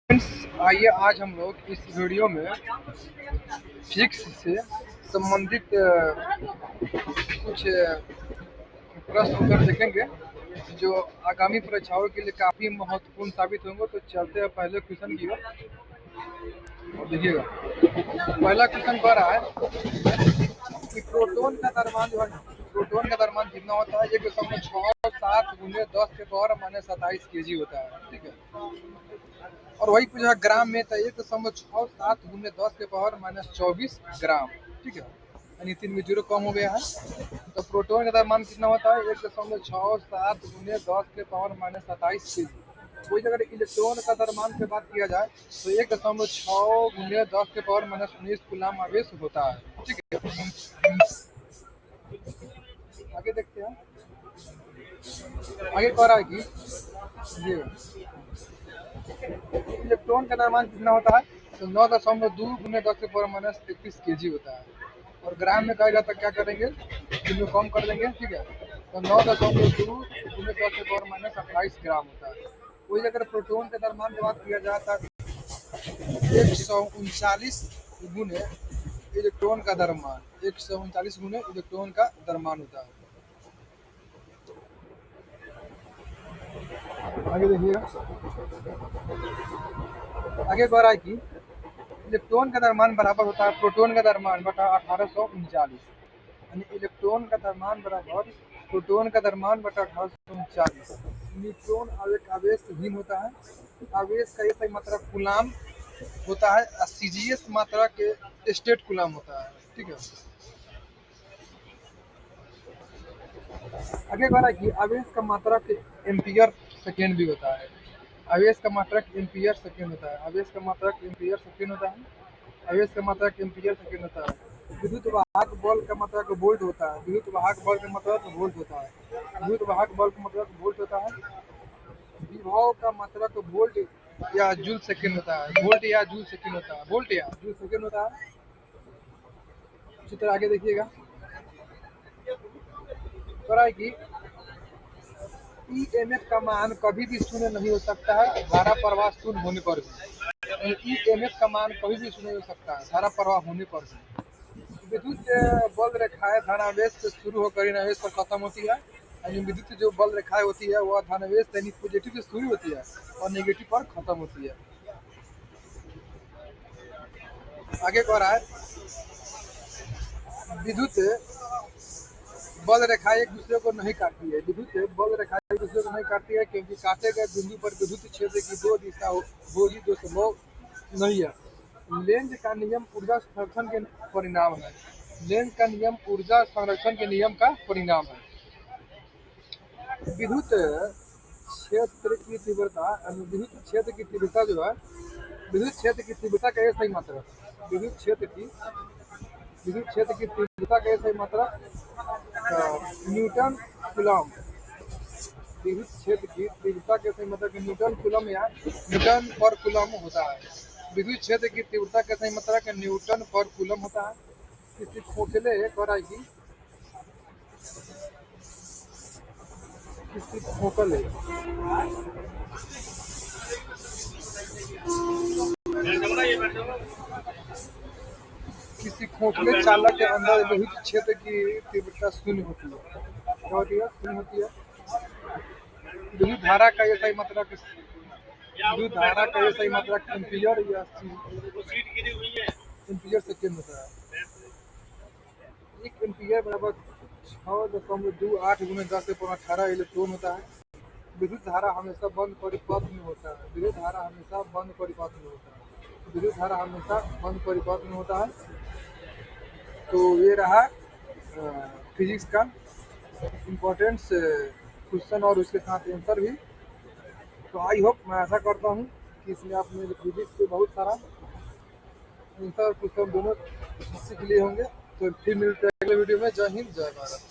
Friends, आइए आज हम लोग इस वीडियो में फिजिक्स से संबंधित कुछ प्रश्न उत्तर देखेंगे जो आगामी परीक्षाओं के लिए काफ़ी महत्वपूर्ण साबित होंगे। तो चलते हैं पहले क्वेश्चन की ओर। देखिएगा, पहला क्वेश्चन कह रहा है कि प्रोटॉन का द्रव्यमान जो है, प्रोटॉन का द्रव्यमान कितना होता है? 1.67 × 10⁻27 kg होता है। ठीक है, और वही पूछा ग्राम में, तो 1.67 × 10⁻24 ग्राम। ठीक है, यानी 3 में 0 कम हो गया है। तो प्रोटॉन का द्रव्यमान कितना होता है? 1.67 × 10⁻27 kg। वही अगर इलेक्ट्रॉन का द्रव्यमान की बात किया जाए तो 1.6 × 10⁻19 कूलम आवेश होता है। ठीक है, आगे देखते हैं। आगे कह रहा है कि ये इलेक्ट्रॉन का द्रव्यमान कितना होता है? तो 9.2 × 10⁻31 kg होता है। और ग्राम में कहेगा तो क्या करेंगे, इसमें कम कर देंगे। ठीक है, तो 9.2 × 10⁻28 ग्राम होता है। वही अगर प्रोटॉन के द्रव्यमान की बात किया जाए तो 139 गुने इलेक्ट्रॉन का द्रव्यमान, 139 गुने इलेक्ट्रॉन का द्रव्यमान होता है। आगे देखिएगा, आगे कह रहा है कि इलेक्ट्रॉन का द्रव्यमान बराबर होता है प्रोटॉन का द्रव्यमान बटा 1839। यानी इलेक्ट्रॉन का द्रव्यमान बराबर प्रोटॉन का द्रव्यमान बटा 1839। न्यूट्रॉन आवेशहीन होता है। आवेश का सही मात्रा कूलाम होता है। सीजीएस मात्रा के स्टेट कूलाम होता है। ठीक है, आगे कह रहा है कि आवेश का मात्रा के एम्पियर सेकेंड भी होता है। आवेश का मात्रा एम्पियर सेकेंड होता है। आवेश का मात्रा एम्पियर सेकेंड होता है। आवेश का मात्रा एम्पियर सेकेंड होता है। विद्युत वाहक बल का मात्रा वोल्ट होता है। विद्युत वाहक बल का मात्रा वोल्ट होता है। विद्युत वाहक बल का मात्रा वोल्ट होता है। विभव का मात्रा वोल्ट या जूल सेकेंड होता है। वोल्ट या जूल सेकेंड होता है। वोल्ट या जूल सेकेंड होता है। उसी तरह आगे देखिएगा, है कि ईएमएफ का मान कभी भी शून्य नहीं हो सकता है धारा प्रवाह शून्य होने पर भी। ईएमएफ का मान कभी भी शून्य हो सकता है धारा प्रवाह होने पर भी। विद्युत बल रेखाएं धनावेश से शुरू होकर ऋणावेश पर खत्म होती है। यानी विद्युत जो बल रेखाएं होती है वह धनावेश यानी पॉजिटिव से शुरू होती है और नेगेटिव पर खत्म होती है। आगे कह रहा है विद्युत बल रेखाएं एक दूसरे को नहीं काटती है। विद्युत बल रेखाएं एक दूसरे को नहीं काटती है क्योंकि काटे गए बिंदु पर विद्युत क्षेत्र की दो दिशा होगी जो संभव नहीं है। लेंज का नियम ऊर्जा संरक्षण के परिणाम है। लेंज का नियम ऊर्जा संरक्षण के नियम का परिणाम है। विद्युत क्षेत्र की तीव्रता, विद्युत क्षेत्र की तीव्रता जो है, विद्युत क्षेत्र की तीव्रता का सही मात्रा, विद्युत क्षेत्र की तीव्रता का सही मात्रा न्यूटन कूलम। विद्युत क्षेत्र की तीव्रता के सही मात्रा न्यूटन कूलम या न्यूटन पर कूलम होता है। विद्युत क्षेत्र की तीव्रता के सही मात्रा का न्यूटन पर कूलम होता है। किसी खोखले गहराई की, किसी खोखले किसी खोखले चालक के अंदर विद्युत क्षेत्र की तीव्रता शून्य होती है। क्या होती है? शून्य होती है। विद्युत धारा का ये सही मात्रा, विद्युत धारा का ये सही मात्रा एम्पियर या एम्पियर सेकेंड होता है। 1 एम्पियर बराबर 6.28 × 10⁻18 इलेक्ट्रॉन होता है। विद्युत धारा हमेशा बंद परिपथ में होता है। विद्युत धारा हमेशा बंद परिपथ में होता है। विद्युत धारा हमेशा बंद परिपथ में होता है। तो ये रहा फिजिक्स का इम्पोर्टेंस क्वेश्चन और उसके साथ आंसर भी। तो आई होप, मैं ऐसा करता हूँ कि इसमें आपने फिजिक्स के बहुत सारा आंसर और क्वेश्चन दोनों सीख लिए होंगे। तो फिर मिलते हैं अगले वीडियो में। जय हिंद, जय भारत।